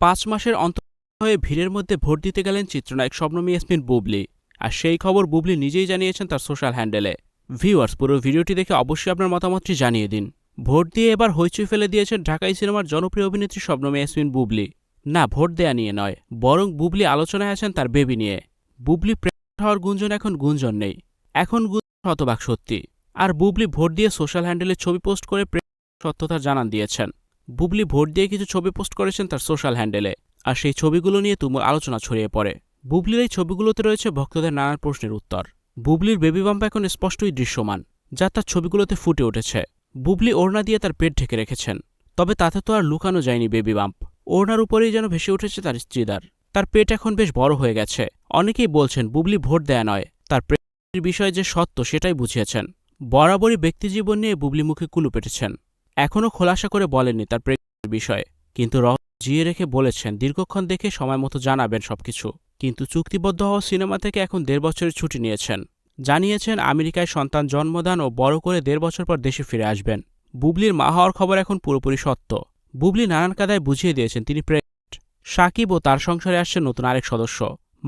5 মাসের অন্তর হয়ে ভিড়ের মধ্যে ভোট দিতে গেলেন চিত্রনায়ক শবনম ইয়াসমিন বুবলি। আর সেই খবর বুবলি নিজেই জানিয়েছেন তার সোশ্যাল হ্যান্ডেলে। ভিউয়ার্স, পুরো ভিডিওটি দেখে অবশ্যই আপনার মতামতটি জানিয়ে দিন। ভোট দিয়ে এবার হইচই ফেলে দিয়েছেন ঢাকাই সিনেমার জনপ্রিয় অভিনেত্রী শবনম ইয়াসমিন বুবলি। না, ভোট দেয়া নিয়ে নয়, বরং বুবলি আলোচনায় আছেন তার বেবি নিয়ে। বুবলি প্রেগনেন্ট হওয়ার গুঞ্জন এখন গুঞ্জন নেই, এখন শতভাগ সত্যি। আর বুবলি ভোট দিয়ে সোশ্যাল হ্যান্ডেলে ছবি পোস্ট করে সত্যতা জানান দিয়েছেন। বুবলি ভোট দিয়ে কিছু ছবি পোস্ট করেছেন তার সোশ্যাল হ্যান্ডেলে, আর সেই ছবিগুলো নিয়ে তুমুল আলোচনা ছড়িয়ে পড়ে। বুবলির এই ছবিগুলোতে রয়েছে ভক্তদের নানান প্রশ্নের উত্তর। বুবলির বেবি বাম্প এখন স্পষ্টই দৃশ্যমান, যা তার ছবিগুলোতে ফুটে উঠেছে। বুবলি ওড়না দিয়ে তার পেট ঢেকে রেখেছেন, তবে তাতে তো আর লুকানো যায়নি বেবি বাম্প। ওড়নার উপরেই যেন ভেসে উঠেছে তার স্ত্রীদার। তার পেট এখন বেশ বড় হয়ে গেছে। অনেকেই বলছেন বুবলি ভোট দেয়া নয়, তার প্রেগন্যান্সির বিষয়ে যে সত্য সেটাই বুঝিয়েছেন। বরাবরই ব্যক্তিজীবন নিয়ে বুবলি মুখে কুলু পেটেছেন। এখনও খোলাসা করে বলেননি তার প্রেগন্যান্সির বিষয়ে, কিন্তু জিয়ে রেখে বলেছেন দীর্ঘক্ষণ দেখে সময় মতো জানাবেন সবকিছু। কিন্তু চুক্তিবদ্ধ হওয়া সিনেমা থেকে এখন 1.5 বছরের ছুটি নিয়েছেন। জানিয়েছেন আমেরিকায় সন্তান জন্মদান ও বড় করে 1.5 বছর পর দেশে ফিরে আসবেন। বুবলির মা হওয়ার খবর এখন পুরোপুরি সত্য। বুবলি নানান কাদায় বুঝিয়ে দিয়েছেন তিনি প্রেগনেন্ট। সাকিব ও তার সংসারে আসছে নতুন আরেক সদস্য।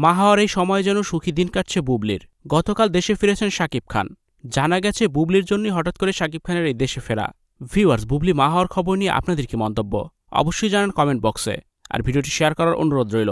মা হওয়ার এই সময় যেন সুখী দিন কাটছে বুবলির। গতকাল দেশে ফিরেছেন সাকিব খান। জানা গেছে বুবলির জন্যই হঠাৎ করে সাকিব খানের এই দেশে ফেরা। ভিউয়ার্স, বুবলি মা হওয়ার খবর নিয়ে আপনাদের কি মন্তব্য অবশ্যই জানান কমেন্ট বক্সে, আর ভিডিওটি শেয়ার করার অনুরোধ রইল।